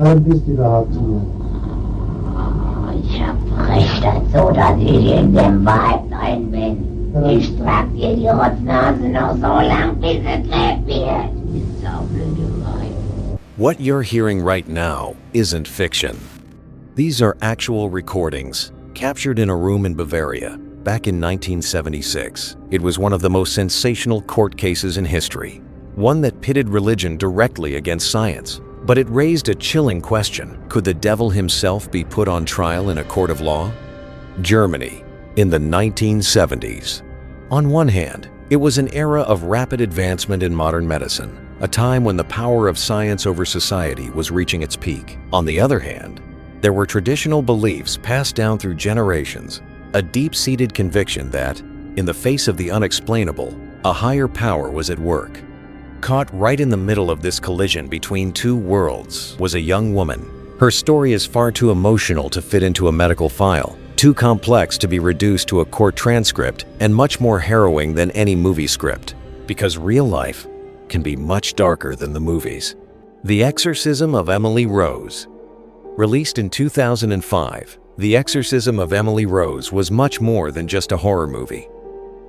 Wann bist du überhaupt hier? Ich spreche das so, dass ich in dem Wald rein bin. Ich trag dir die Rotznase noch so lang, bis es leer wird. Die saublöde Weib. What you're hearing right now isn't fiction. These are actual recordings, captured in a room in Bavaria, back in 1976. It was one of the most sensational court cases in history, one that pitted religion directly against science. But it raised a chilling question. Could the devil himself be put on trial in a court of law? Germany, in the 1970s. On one hand, it was an era of rapid advancement in modern medicine, a time when the power of science over society was reaching its peak. On the other hand, there were traditional beliefs passed down through generations, a deep-seated conviction that, in the face of the unexplainable, a higher power was at work. Caught right in the middle of this collision between two worlds was a young woman. Her story is far too emotional to fit into a medical file, too complex to be reduced to a court transcript, and much more harrowing than any movie script, because real life can be much darker than the movies. The Exorcism of Emily Rose. Released in 2005, The Exorcism of Emily Rose was much more than just a horror movie.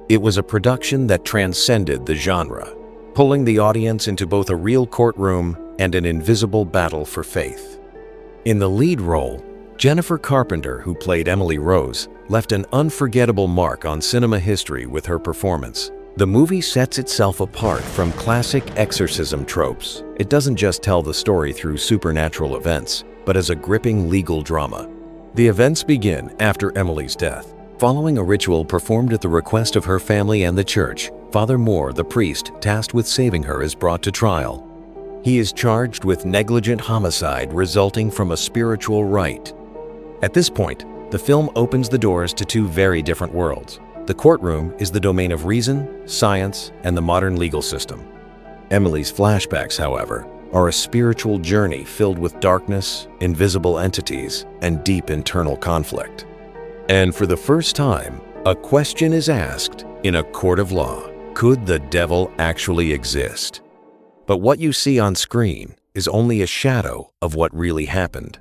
It was a production that transcended the genre, pulling the audience into both a real courtroom and an invisible battle for faith. In the lead role, Jennifer Carpenter, who played Emily Rose, left an unforgettable mark on cinema history with her performance. The movie sets itself apart from classic exorcism tropes. It doesn't just tell the story through supernatural events, but as a gripping legal drama. The events begin after Emily's death. Following a ritual performed at the request of her family and the church, Father Moore, the priest tasked with saving her, is brought to trial. He is charged with negligent homicide resulting from a spiritual rite. At this point, the film opens the doors to two very different worlds. The courtroom is the domain of reason, science, and the modern legal system. Emily's flashbacks, however, are a spiritual journey filled with darkness, invisible entities, and deep internal conflict. And for the first time, a question is asked in a court of law. Could the devil actually exist? But what you see on screen is only a shadow of what really happened.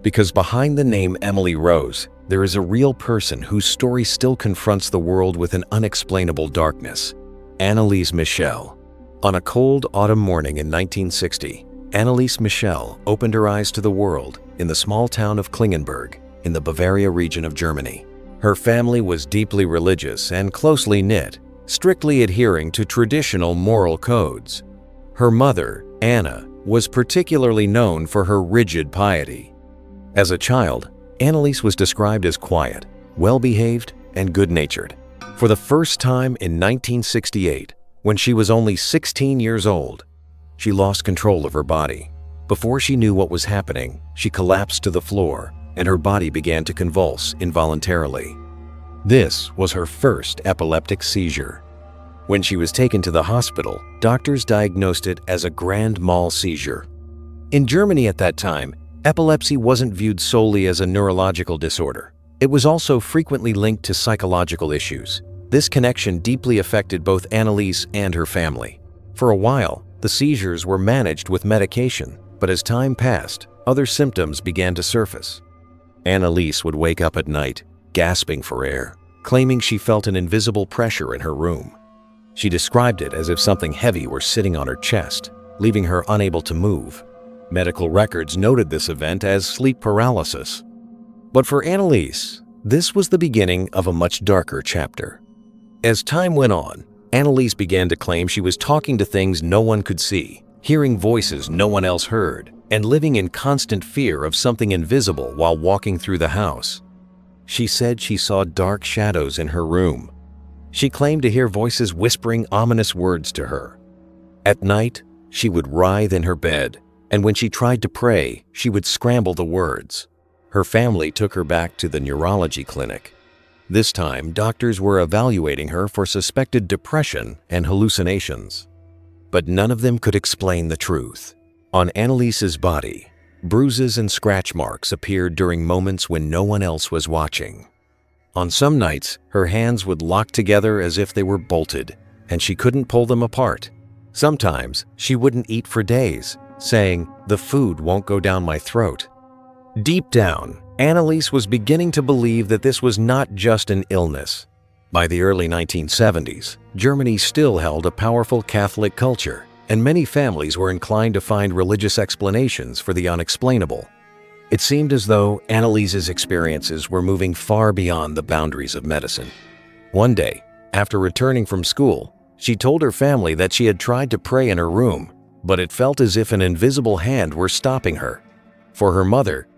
Because behind the name Emily Rose, there is a real person whose story still confronts the world with an unexplainable darkness. Anneliese Michel. On a cold autumn morning in 1960, Anneliese Michel opened her eyes to the world in the small town of Klingenberg in the Bavaria region of Germany. Her family was deeply religious and closely knit, strictly adhering to traditional moral codes. Her mother, Anna, was particularly known for her rigid piety. As a child, Anneliese was described as quiet, well-behaved, and good-natured. For the first time in 1968, when she was only 16 years old, she lost control of her body. Before she knew what was happening, she collapsed to the floor, and her body began to convulse involuntarily. This was her first epileptic seizure. When she was taken to the hospital, doctors diagnosed it as a grand mal seizure. In Germany at that time, epilepsy wasn't viewed solely as a neurological disorder. It was also frequently linked to psychological issues. This connection deeply affected both Anneliese and her family. For a while, the seizures were managed with medication, but as time passed, other symptoms began to surface. Anneliese would wake up at night, gasping for air, claiming she felt an invisible pressure in her room. She described it as if something heavy were sitting on her chest, leaving her unable to move. Medical records noted this event as sleep paralysis. But for Anneliese, this was the beginning of a much darker chapter. As time went on, Anneliese began to claim she was talking to things no one could see, hearing voices no one else heard, and living in constant fear of something invisible while walking through the house. She said she saw dark shadows in her room. She claimed to hear voices whispering ominous words to her. At night, she would writhe in her bed, and when she tried to pray, she would scramble the words. Her family took her back to the neurology clinic. This time, doctors were evaluating her for suspected depression and hallucinations. But none of them could explain the truth. On Anneliese's body, bruises and scratch marks appeared during moments when no one else was watching. On some nights, her hands would lock together as if they were bolted, and she couldn't pull them apart. Sometimes, she wouldn't eat for days, saying, "The food won't go down my throat." Deep down, Anneliese was beginning to believe that this was not just an illness. By the early 1970s, Germany still held a powerful Catholic culture, and many families were inclined to find religious explanations for the unexplainable. It seemed as though Anneliese's experiences were moving far beyond the boundaries of medicine. One day, after returning from school, she told her family that she had tried to pray in her room, but it felt as if an invisible hand were stopping her. For her mother,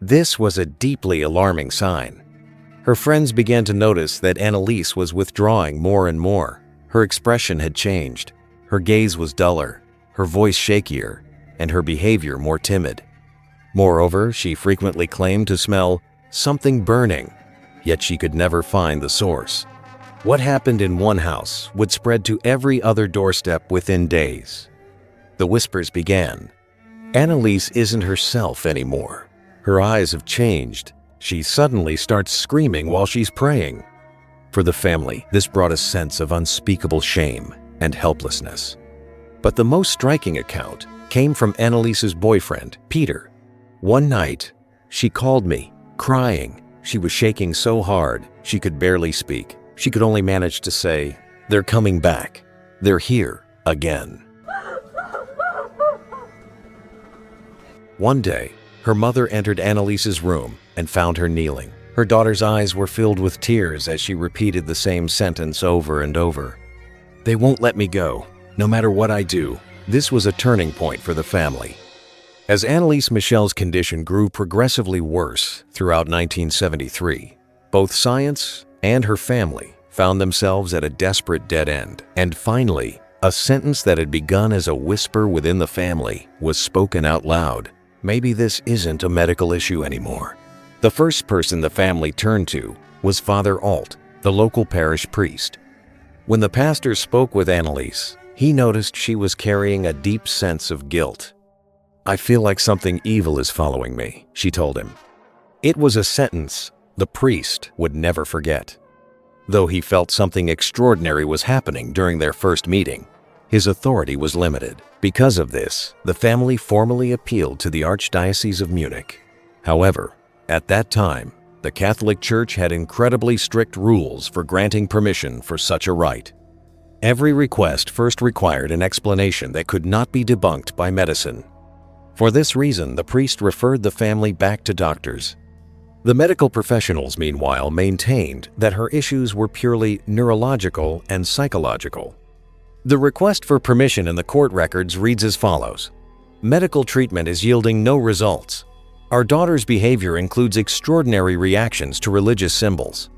this was a deeply alarming sign. Her friends began to notice that Anneliese was withdrawing more and more. Her expression had changed. Her gaze was duller, her voice shakier, and her behavior more timid. Moreover, she frequently claimed to smell something burning, yet she could never find the source. What happened in one house would spread to every other doorstep within days. The whispers began. Anneliese isn't herself anymore. Her eyes have changed. She suddenly starts screaming while she's praying. For the family, this brought a sense of unspeakable shame and helplessness. But the most striking account came from Anneliese's boyfriend, Peter. One night, she called me, crying. She was shaking so hard, she could barely speak. She could only manage to say, "They're coming back. They're here again." One day, her mother entered Anneliese's room and found her kneeling. Her daughter's eyes were filled with tears as she repeated the same sentence over and over. "They won't let me go, no matter what I do." This was a turning point for the family. As Anneliese Michel's condition grew progressively worse throughout 1973, both science and her family found themselves at a desperate dead end. And finally, a sentence that had begun as a whisper within the family was spoken out loud. Maybe this isn't a medical issue anymore. The first person the family turned to was Father Alt, the local parish priest. When the pastor spoke with Anneliese, he noticed she was carrying a deep sense of guilt. "I feel like something evil is following me," she told him. It was a sentence the priest would never forget. Though he felt something extraordinary was happening during their first meeting, his authority was limited. Because of this, the family formally appealed to the Archdiocese of Munich. However, at that time, the Catholic Church had incredibly strict rules for granting permission for such a rite. Every request first required an explanation that could not be debunked by medicine. For this reason, the priest referred the family back to doctors. The medical professionals, meanwhile, maintained that her issues were purely neurological and psychological. The request for permission in the court records reads as follows: "Medical treatment is yielding no results. Our daughter's behavior includes extraordinary reactions to religious symbols.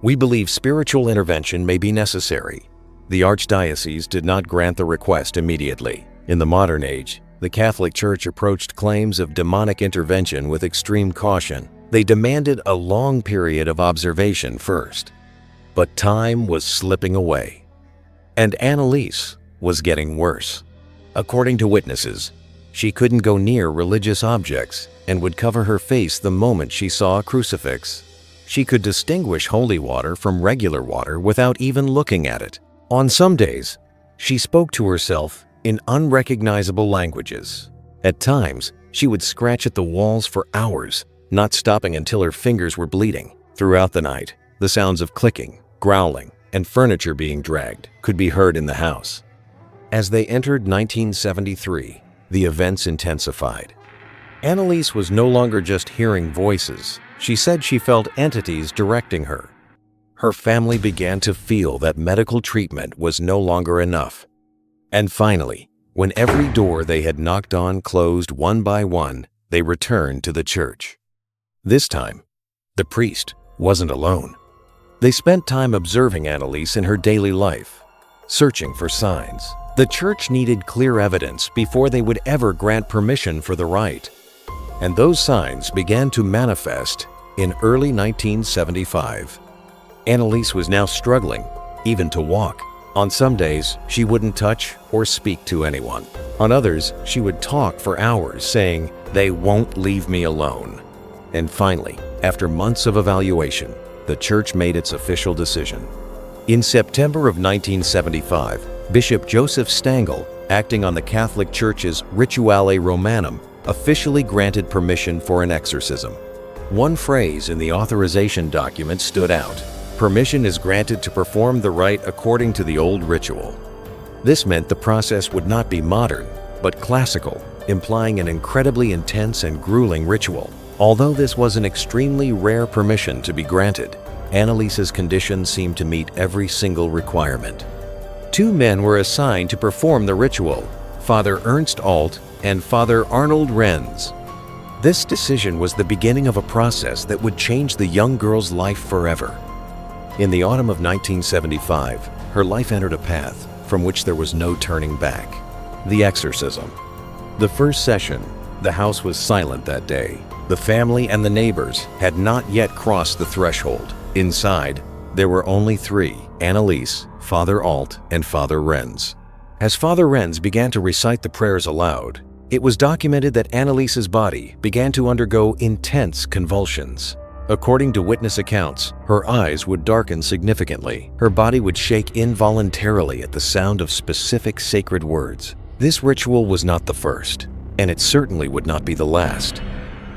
We believe spiritual intervention may be necessary." The Archdiocese did not grant the request immediately. In the modern age, the Catholic Church approached claims of demonic intervention with extreme caution. They demanded a long period of observation first. But time was slipping away, and Anneliese was getting worse. According to witnesses, she couldn't go near religious objects and would cover her face the moment she saw a crucifix. She could distinguish holy water from regular water without even looking at it. On some days, she spoke to herself in unrecognizable languages. At times, she would scratch at the walls for hours, not stopping until her fingers were bleeding. Throughout the night, the sounds of clicking, growling, and furniture being dragged could be heard in the house. As they entered 1973, the events intensified. Anneliese was no longer just hearing voices. She said she felt entities directing her. Her family began to feel that medical treatment was no longer enough. And finally, when every door they had knocked on closed one by one, they returned to the church. This time, the priest wasn't alone. They spent time observing Anneliese in her daily life, searching for signs. The church needed clear evidence before they would ever grant permission for the rite. And those signs began to manifest in early 1975. Anneliese was now struggling, even to walk. On some days, she wouldn't touch or speak to anyone. On others, she would talk for hours, saying, "They won't leave me alone." And finally, after months of evaluation, the church made its official decision. In September of 1975, Bishop Joseph Stangl acting on the Catholic Church's Rituale Romanum, officially granted permission for an exorcism. One phrase in the authorization document stood out: "Permission is granted to perform the rite according to the old ritual." This meant the process would not be modern, but classical, implying an incredibly intense and grueling ritual. Although this was an extremely rare permission to be granted, Anneliese's condition seemed to meet every single requirement. 2 men were assigned to perform the ritual: Father Ernst Alt and Father Arnold Renz. This decision was the beginning of a process that would change the young girl's life forever. In the autumn of 1975, her life entered a path from which there was no turning back: the exorcism. The first session, the house was silent that day. The family and the neighbors had not yet crossed the threshold. Inside, there were only 3: Anneliese, Father Alt, and Father Renz. As Father Renz began to recite the prayers aloud, it was documented that Anneliese's body began to undergo intense convulsions. According to witness accounts, her eyes would darken significantly. Her body would shake involuntarily at the sound of specific sacred words. This ritual was not the first, and it certainly would not be the last.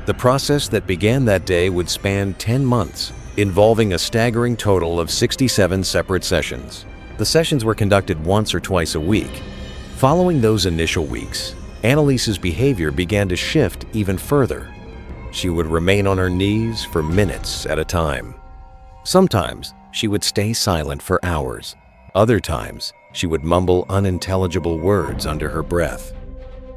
The process that began that day would span 10 months, involving a staggering total of 67 separate sessions. The sessions were conducted once or twice a week. Following those initial weeks, Anneliese's behavior began to shift even further. She would remain on her knees for minutes at a time. Sometimes she would stay silent for hours. Other times, she would mumble unintelligible words under her breath.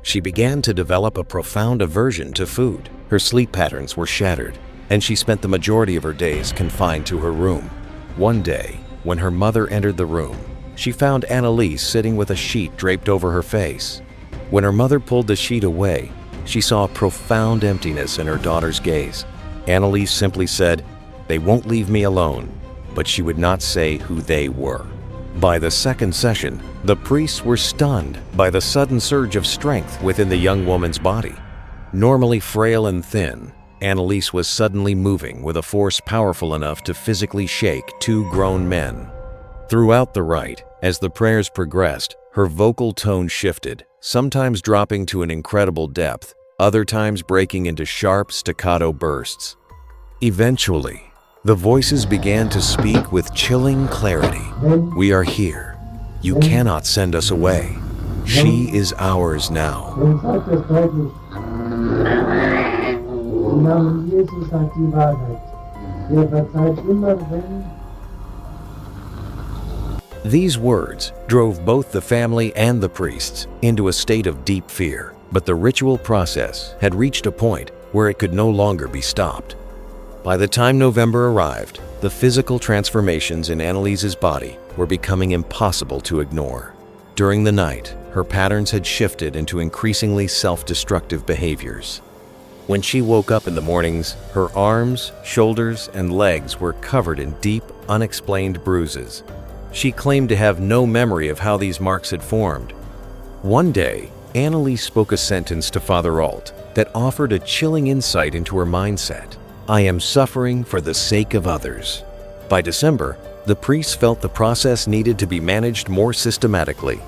She began to develop a profound aversion to food. Her sleep patterns were shattered, and she spent the majority of her days confined to her room. One day, when her mother entered the room, she found Anneliese sitting with a sheet draped over her face. When her mother pulled the sheet away, she saw a profound emptiness in her daughter's gaze. Anneliese simply said, "They won't leave me alone," but she would not say who they were. By the second session, the priests were stunned by the sudden surge of strength within the young woman's body. Normally frail and thin, Anneliese was suddenly moving with a force powerful enough to physically shake 2 grown men. Throughout the rite, as the prayers progressed, her vocal tone shifted, sometimes dropping to an incredible depth, other times breaking into sharp staccato bursts. Eventually, the voices began to speak with chilling clarity. "We are here. You cannot send us away. She is ours now." Im Namen Jesus sagt die Wahrheit. Der verzeiht immer, wenn... These words drove both the family and the priests into a state of deep fear, but the ritual process had reached a point where it could no longer be stopped. By the time November arrived, the physical transformations in Anneliese's body were becoming impossible to ignore. During the night, her patterns had shifted into increasingly self-destructive behaviors. When she woke up in the mornings, her arms, shoulders, and legs were covered in deep, unexplained bruises. She claimed to have no memory of how these marks had formed. One day, Anneliese spoke a sentence to Father Alt that offered a chilling insight into her mindset: "I am suffering for the sake of others." By December, the priests felt the process needed to be managed more systematically.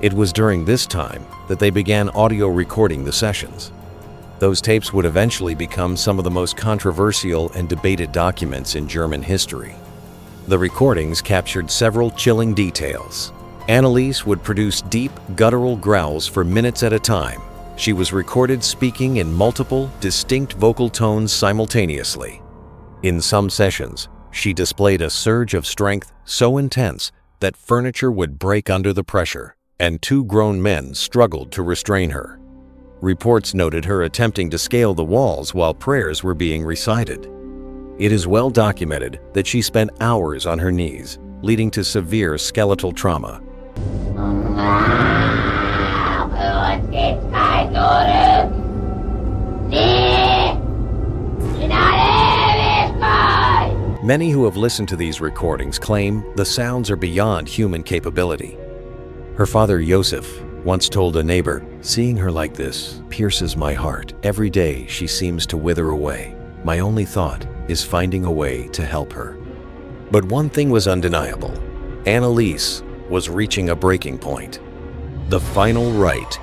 It was during this time that they began audio recording the sessions. Those tapes would eventually become some of the most controversial and debated documents in German history. The recordings captured several chilling details. Anneliese would produce deep, guttural growls for minutes at a time. She was recorded speaking in multiple, distinct vocal tones simultaneously. In some sessions, she displayed a surge of strength so intense that furniture would break under the pressure, and 2 grown men struggled to restrain her. Reports noted her attempting to scale the walls while prayers were being recited. It is well documented that she spent hours on her knees, leading to severe skeletal trauma. Many who have listened to these recordings claim the sounds are beyond human capability. Her father, Josef, once told a neighbor, "Seeing her like this pierces my heart. Every day she seems to wither away. My only thought is finding a way to help her." But one thing was undeniable. Anneliese was reaching a breaking point. The final rite.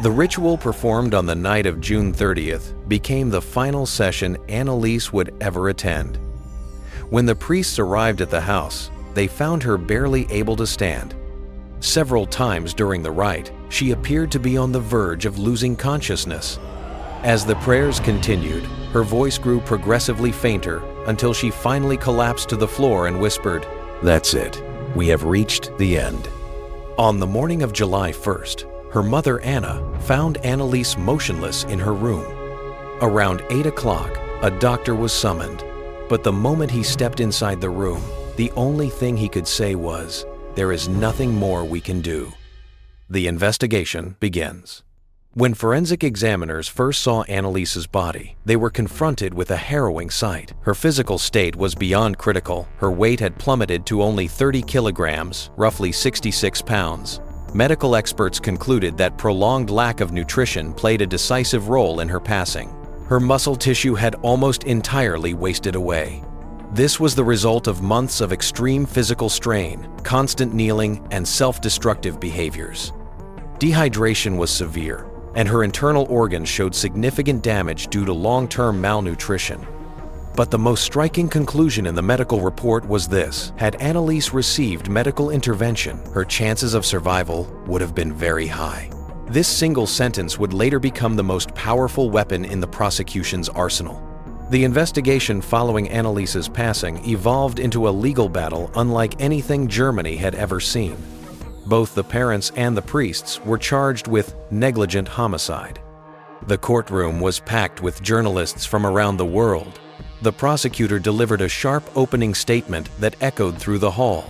The ritual performed on the night of June 30th became the final session Anneliese would ever attend. When the priests arrived at the house, they found her barely able to stand. Several times during the rite, she appeared to be on the verge of losing consciousness. As the prayers continued, her voice grew progressively fainter until she finally collapsed to the floor and whispered, "That's it. We have reached the end." On the morning of July 1st, her mother Anna found Anneliese motionless in her room. Around 8 o'clock, a doctor was summoned, but the moment he stepped inside the room, the only thing he could say was, "There is nothing more we can do." The investigation begins. When forensic examiners first saw Anneliese's body, they were confronted with a harrowing sight. Her physical state was beyond critical. Her weight had plummeted to only 30 kilograms, roughly 66 pounds. Medical experts concluded that prolonged lack of nutrition played a decisive role in her passing. Her muscle tissue had almost entirely wasted away. This was the result of months of extreme physical strain, constant kneeling, and self-destructive behaviors. Dehydration was severe, and her internal organs showed significant damage due to long-term malnutrition. But the most striking conclusion in the medical report was this: had Anneliese received medical intervention, her chances of survival would have been very high. This single sentence would later become the most powerful weapon in the prosecution's arsenal. The investigation following Anneliese's passing evolved into a legal battle unlike anything Germany had ever seen. Both the parents and the priests were charged with negligent homicide. The courtroom was packed with journalists from around the world. The prosecutor delivered a sharp opening statement that echoed through the hall.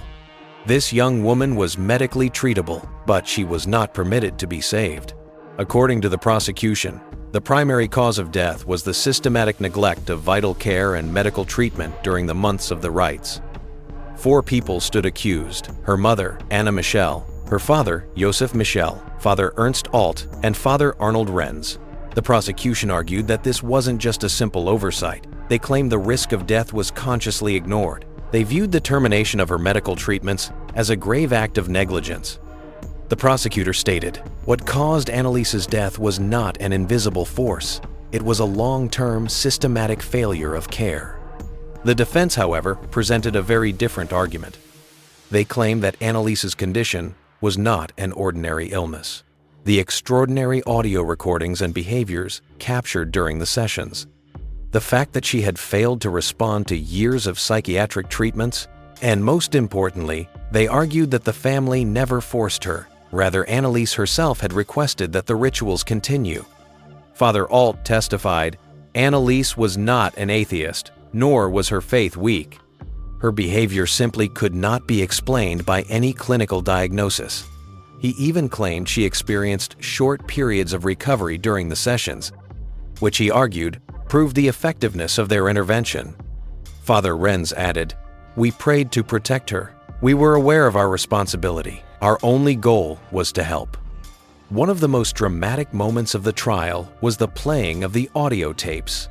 This young woman was medically treatable, but she was not permitted to be saved. According to the prosecution, the primary cause of death was the systematic neglect of vital care and medical treatment during the months of the rites. 4 people stood accused: her mother, Anneliese Michel, her father, Josef Michel, Father Ernst Alt, and Father Arnold Renz. The prosecution argued that this wasn't just a simple oversight. They claimed the risk of death was consciously ignored. They viewed the termination of her medical treatments as a grave act of negligence. The prosecutor stated, "What caused Anneliese's death was not an invisible force. It was a long-term, systematic failure of care." The defense, however, presented a very different argument. They claimed that Anneliese's condition was not an ordinary illness. The extraordinary audio recordings and behaviors captured during the sessions, the fact that she had failed to respond to years of psychiatric treatments, and most importantly, they argued that the family never forced her. Rather, Anneliese herself had requested that the rituals continue. Father Alt testified, "Anneliese was not an atheist, nor was her faith weak. Her behavior simply could not be explained by any clinical diagnosis." He even claimed she experienced short periods of recovery during the sessions, which he argued proved the effectiveness of their intervention. Father Renz added, "We prayed to protect her. We were aware of our responsibility. Our only goal was to help." One of the most dramatic moments of the trial was the playing of the audio tapes.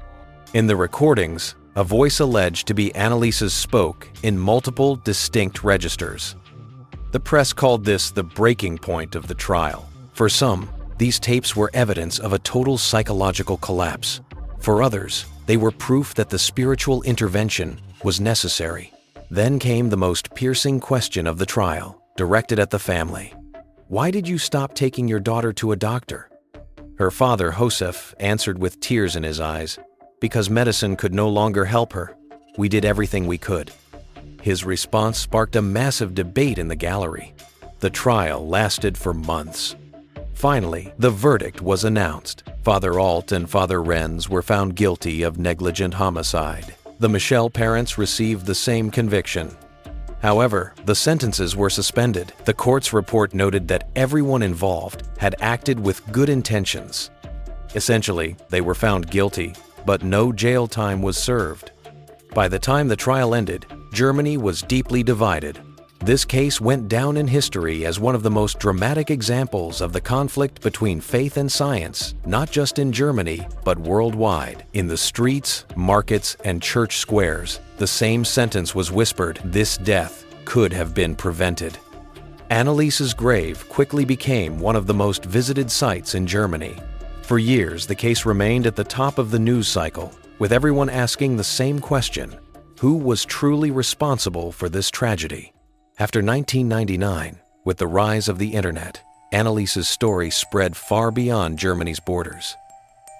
In the recordings, a voice alleged to be Anneliese's spoke in multiple distinct registers. The press called this the breaking point of the trial. For some, these tapes were evidence of a total psychological collapse. For others, they were proof that the spiritual intervention was necessary. Then came the most piercing question of the trial, directed at the family. "Why did you stop taking your daughter to a doctor?" Her father, Josef, answered with tears in his eyes, "Because medicine could no longer help her. We did everything we could." His response sparked a massive debate in the gallery. The trial lasted for months. Finally, the verdict was announced. Father Alt and Father Renz were found guilty of negligent homicide. The Michel parents received the same conviction. However, the sentences were suspended. The court's report noted that everyone involved had acted with good intentions. Essentially, they were found guilty, but no jail time was served. By the time the trial ended, Germany was deeply divided. This case went down in history as one of the most dramatic examples of the conflict between faith and science, not just in Germany, but worldwide. In the streets, markets, and church squares, the same sentence was whispered: this death could have been prevented. Anneliese's grave quickly became one of the most visited sites in Germany. For years, the case remained at the top of the news cycle, with everyone asking the same question: who was truly responsible for this tragedy? After 1999, with the rise of the internet, Anneliese's story spread far beyond Germany's borders.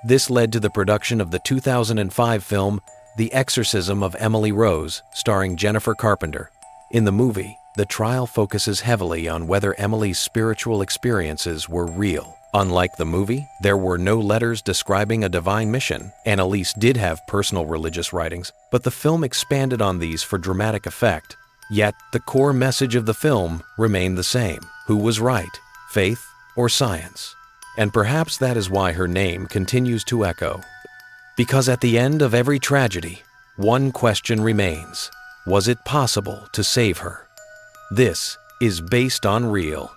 This led to the production of the 2005 film The Exorcism of Emily Rose, starring Jennifer Carpenter. In the movie, the trial focuses heavily on whether Emily's spiritual experiences were real. Unlike the movie, there were no letters describing a divine mission. Anneliese did have personal religious writings, but the film expanded on these for dramatic effect. Yet, the core message of the film remained the same: who was right, faith or science? And perhaps that is why her name continues to echo. Because at the end of every tragedy, one question remains: was it possible to save her? This is Based on Real.